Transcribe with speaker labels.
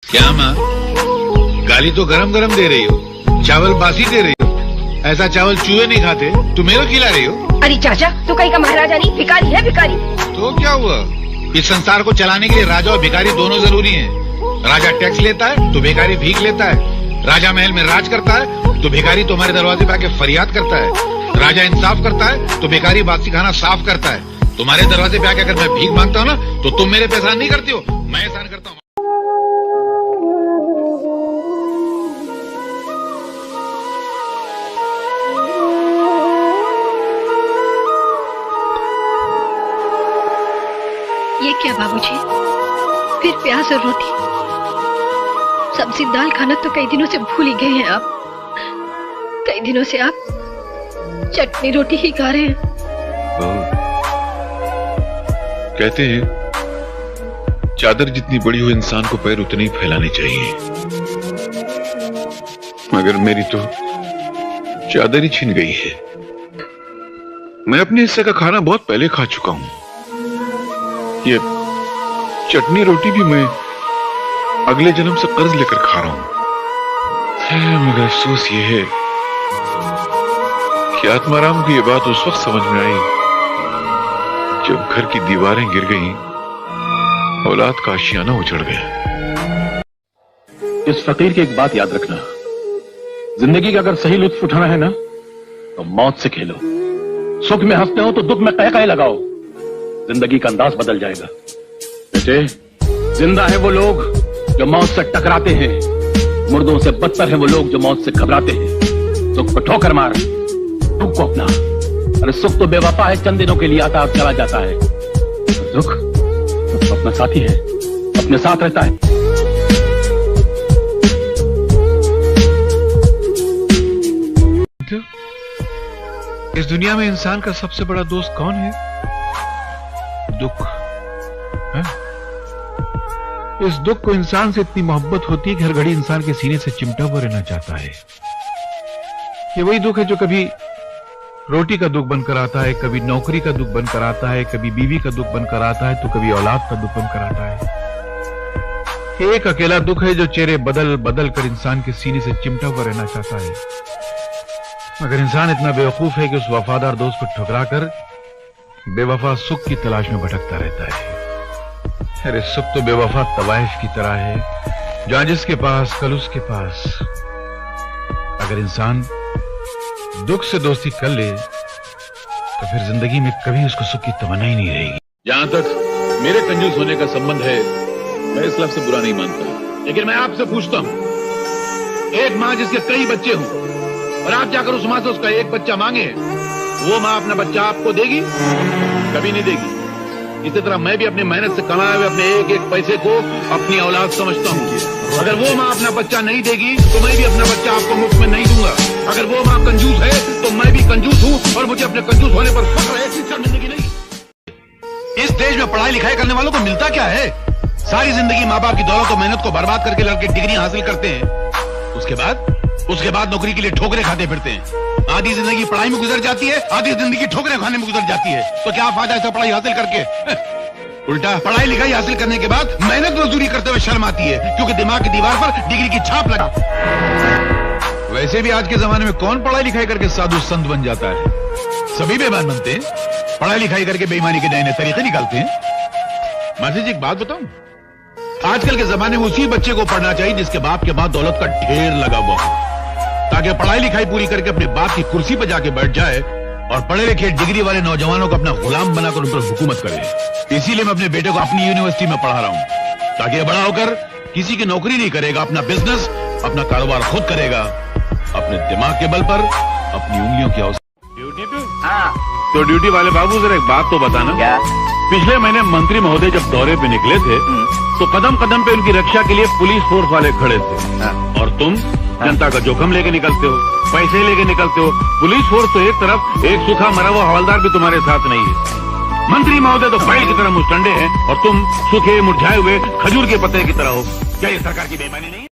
Speaker 1: क्या माँ, गाली तो गरम गरम दे रही हो, चावल बासी दे रही हो। ऐसा चावल चूहे नहीं खाते, तुम मेरे को खिला रही हो।
Speaker 2: अरे चाचा, तू कहीं का महाराजा नहीं, भिखारी है भिखारी।
Speaker 1: तो क्या हुआ, इस संसार को चलाने के लिए राजा और भिखारी दोनों जरूरी हैं। राजा टैक्स लेता है तो भिखारी भीख लेता है। राजा महल में राज करता है तो भिखारी तुम्हारे दरवाजे पे आके फरियाद करता है। राजा इंसाफ करता है तो भिखारी बासी खाना साफ करता है। तुम्हारे दरवाजे पे आके अगर मैं भीख मांगता हूँ ना, तो तुम मेरे पे एहसान नहीं करती हो, मैं एहसान करता हूँ।
Speaker 3: ये क्या बाबूजी, फिर प्याज और रोटी? सब्जी दाल खाना तो कई दिनों से भूल ही गए हैं आप। कई दिनों से आप चटनी रोटी ही खा रहे हैं।
Speaker 4: कहते हैं चादर जितनी बड़ी हो इंसान को पैर उतने ही फैलाने चाहिए, मगर मेरी तो चादर ही छिन गई है। मैं अपने हिस्से का खाना बहुत पहले खा चुका हूं। ये चटनी रोटी भी मैं अगले जन्म से कर्ज लेकर खा रहा हूं। मगर अफसोस ये है कि आत्माराम को ये बात उस वक्त समझ में आई जब घर की दीवारें गिर गईं, औलाद का आशियाना उजड़ गया।
Speaker 5: इस फकीर की एक बात याद रखना, जिंदगी का अगर सही लुत्फ उठाना है ना, तो मौत से खेलो। सुख में हंसते हो तो दुख में कह लगाओ, जिंदगी का अंदाज बदल जाएगा। बेटे, जिंदा है वो लोग जो मौत से टकराते हैं, मुर्दों से बदतर है वो लोग जो मौत से घबराते हैं। सुख को ठोकर मार, दुख को अपना। अरे सुख तो बेवफा है, चंद दिनों के लिए आता और चला जाता है। दुख तो अपना साथी है, अपने साथ रहता है।
Speaker 4: इस दुनिया में इंसान का सबसे बड़ा दोस्त कौन है? दुख है? इस दुख को इंसान से इतनी मोहब्बत होती है कि हर घड़ी इंसान के सीने से चिमटा हुआ रहना चाहता है। ये वही दुख है जो कभी रोटी का दुख बनकर आता है, कभी नौकरी का दुख बनकर आता है, कभी बीवी का दुख बनकर आता है, तो कभी औलाद का दुख बनकर आता है। एक अकेला दुख है जो चेहरे बदल बदल कर इंसान के सीने से चिमटा हुआ रहना चाहता है, मगर इंसान इतना बेवकूफ है कि उस वफादार दोस्त को ठुकरा कर बेवफा सुख की तलाश में भटकता रहता है। अरे सुख तो बेवफा तवाइफ की तरह है, जहां जिसके पास कल उसके पास। अगर इंसान दुख से दोस्ती कर ले तो फिर जिंदगी में कभी उसको सुख की तमन्ना ही नहीं रहेगी।
Speaker 5: जहां तक मेरे कंजूस होने का संबंध है, मैं इस लफ्ज़ से बुरा नहीं मानता, लेकिन मैं आपसे पूछता हूं, एक मां जिसके कई बच्चे हों और आप जाकर उस मां से उसका एक बच्चा मांगे, वो मां अपना बच्चा आपको देगी? कभी नहीं देगी। इसी तरह मैं भी अपनी मेहनत से कमाए हुए अपने एक एक पैसे को अपनी औलाद समझता हूँ। अगर वो मां अपना बच्चा नहीं देगी तो मैं भी अपना बच्चा आपको मुफ्त में नहीं दूंगा। अगर वो मां कंजूस है तो मैं भी कंजूस हूँ और मुझे अपने कंजूस होने पर फख्र है, शर्मिंदगी नहीं।
Speaker 1: इस देश में पढ़ाई लिखाई करने वालों को मिलता क्या है? सारी जिंदगी माँ बाप की दौलत और मेहनत को बर्बाद करके लड़के डिग्री हासिल करते हैं, उसके बाद नौकरी के लिए ठोकरें खाते फिरते हैं। आधी जिंदगी पढ़ाई में गुजर जाती है, आधी जिंदगी ठोकरें खाने में गुजर जाती है। तो क्या फायदा ऐसा पढ़ाई हासिल करके? उल्टा पढ़ाई लिखाई हासिल करने के बाद मेहनत मजदूरी करते हुए शर्म आती है, क्योंकि दिमाग की दीवार पर डिग्री की छाप लगा।
Speaker 4: वैसे भी आज के जमाने में कौन पढ़ाई लिखाई करके साधु संत बन जाता है?
Speaker 1: सभी बेईमान बनते हैं, पढ़ाई लिखाई करके बेईमानी के नए नए तरीके निकालते हैं। मासी जी, एक बात बताऊं, आजकल के जमाने में उसी बच्चे को पढ़ना चाहिए जिसके बाप के बाद दौलत का ढेर लगा हुआ हो, ताकि पढ़ाई लिखाई पूरी करके अपने बाप की कुर्सी पर जाके बैठ जाए और पढ़े लिखे डिग्री वाले नौजवानों को अपना गुलाम बनाकर उन पर हुकूमत करे। इसीलिए मैं अपने बेटे को अपनी यूनिवर्सिटी में पढ़ा रहा हूं, ताकि ये बड़ा होकर किसी की नौकरी नहीं करेगा, अपना बिजनेस, अपना कारोबार खुद करेगा, अपने दिमाग के बल पर, अपनी उंगलियों की
Speaker 5: ड्यूटी पे? हाँ। तो ड्यूटी वाले बाबू जरा एक बात तो बताना। क्या? पिछले महीने मंत्री महोदय जब दौरे पे निकले थे तो कदम कदम पे उनकी रक्षा के लिए पुलिस फोर्स वाले खड़े थे। और तुम जनता का जोखम लेके निकलते हो, पैसे लेके निकलते हो। पुलिस फोर्स तो एक तरफ, एक सूखा मरा हुआ हवलदार भी तुम्हारे साथ नहीं है। मंत्री महोदय तो बैल की तरह मुस्टंडे हैं और तुम सूखे मुरझाए हुए खजूर के पत्ते की तरह हो। क्या ये सरकार की बेईमानी नहीं?